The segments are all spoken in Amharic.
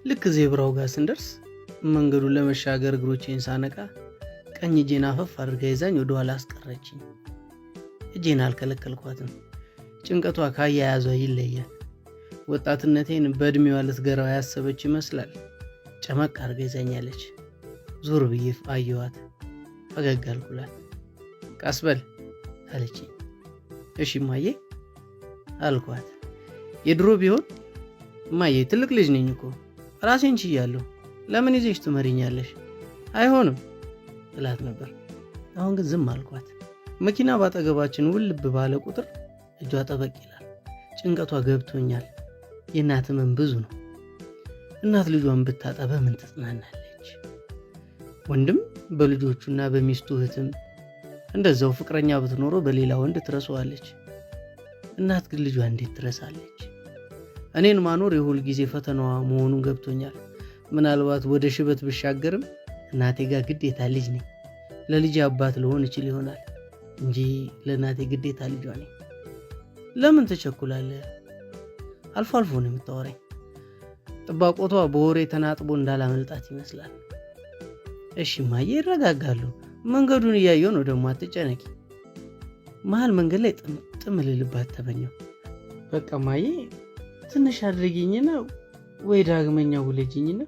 ልክ ዜብራው ጋር ስንደርስ መንገዱን ለመሻገር እግሮቼን ሳነቃ ቀኝ እጄን አፈፍ አድርጋ ይዛኝ ወደ ኋላ አስቀረችኝ። እጄን አልከለከልኳትም። ጭንቀቷ ካያያዟ ይለያል። ወጣትነቴን በእድሜዋ ልትገራው ያሰበች ይመስላል። ጨመቅ አድርጋ ይዛኛለች። ዞር ብዬ አየኋት። ፈገግ አልኩላት። ቀስ በል አለችኝ። እሺ እማዬ አልኳት። የድሮ ቢሆን እማዬ ትልቅ ልጅ ነኝ እኮ ራሴን ችያለሁ፣ ለምን ይዘሽ ትመሪኛለሽ? አይሆንም እላት ነበር። አሁን ግን ዝም አልኳት። መኪና ባጠገባችን ውልብ ባለ ቁጥር እጇ ጠበቅ ይላል። ጭንቀቷ ገብቶኛል። የእናት ህመም ብዙ ነው። እናት ልጇን ብታጣ በምን ትጽናናለች? ወንድም በልጆቹና በሚስቱ እህትም እንደዛው ፍቅረኛ ብትኖረው በሌላ ወንድ ትረሳዋለች። እናት ግን ልጇ እንዴት ትረሳለች? እኔን ማኖር የሁል ጊዜ ፈተናዋ መሆኑን ገብቶኛል። ምናልባት ወደ ሽበት ብሻገርም እናቴ ጋር ግዴታ ልጅ ነኝ። ለልጅ አባት ልሆን እችል ይሆናል እንጂ ለእናቴ ግዴታ ልጇ ነኝ። ለምን ትቸኩላለህ? አልፎ አልፎ ነው የምታወራኝ። ጥባቆቷ በወሬ ተናጥቦ እንዳላመልጣት ይመስላል። እሺ እማዬ ይረጋጋሉ። መንገዱን እያየሁ ነው፣ ደግሞ አትጨነቂ። መሀል መንገድ ላይ ጥም ልልባት ተመኘው። በቃ እማዬ ትንሽ አድርጊኝና ወይ ዳግመኛ ውለጅኝና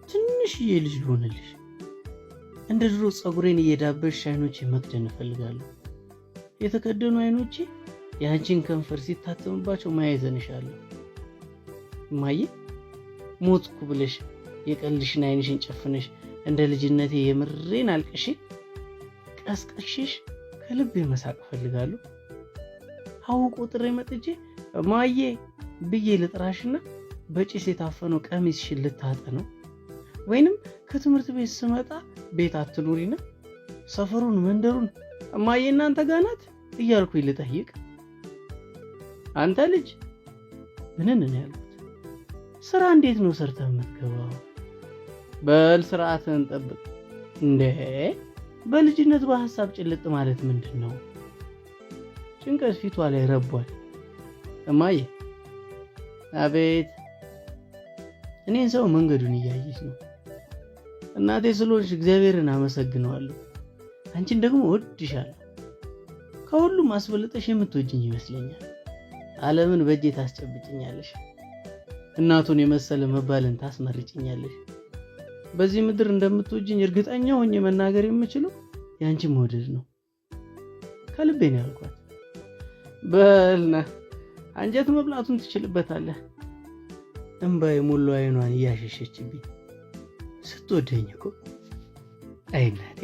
ትንሽዬ ልጅ ልሆንልሽ። እንደ ድሮ ፀጉሬን እየዳበሽ አይኖቼ መክደን እፈልጋለሁ። የተከደኑ አይኖቼ የአንቺን ከንፈር ሲታተምባቸው ማየት እንሻለሁ። እማዬ ሞትኩ ብለሽ የቀልሽን አይንሽን ጨፍነሽ እንደ ልጅነቴ የምሬን አልቅሽ ቀስቀሽሽ ከልቤ መሳቅ እፈልጋለሁ። አውቆ ጥሬ መጥቼ እማዬ ብዬ ልጥራሽና በጭስ የታፈነው ቀሚስሽን ልታጠነው፣ ወይንም ከትምህርት ቤት ስመጣ ቤት አትኑሪና ሰፈሩን መንደሩን እማዬ እናንተ ጋር ናት እያልኩኝ ልጠይቅ። አንተ ልጅ ምንን ነው ያሉት? ስራ እንዴት ነው ሰርተህ የምትገባው? በል ስርዓትህን ጠብቅ። እንዴ በልጅነት በሐሳብ ጭልጥ ማለት ምንድን ነው? ጭንቀት ፊቷ ላይ ረቧል። እማዬ አቤት። እኔን ሰው መንገዱን እያየች ነው። እናቴ ስለሆንሽ እግዚአብሔርን አመሰግነዋለሁ። አንቺን ደግሞ ወድሻለሁ። ከሁሉም አስበልጠሽ የምትወጂኝ ይመስለኛል። ዓለምን በእጄ ታስጨብጭኛለሽ። እናቱን የመሰለ መባልን ታስመርጭኛለሽ። በዚህ ምድር እንደምትወጂኝ እርግጠኛ ሆኜ መናገር የምችለው ያንቺን መውደድ ነው። ከልቤ ነው ያልኳት። በልና አንጀት መብላቱን ትችልበታለህ። እንባዬ ሙሉ አይኗን እያሸሸችብኝ ስትወደኝ እኮ አይ እናቴ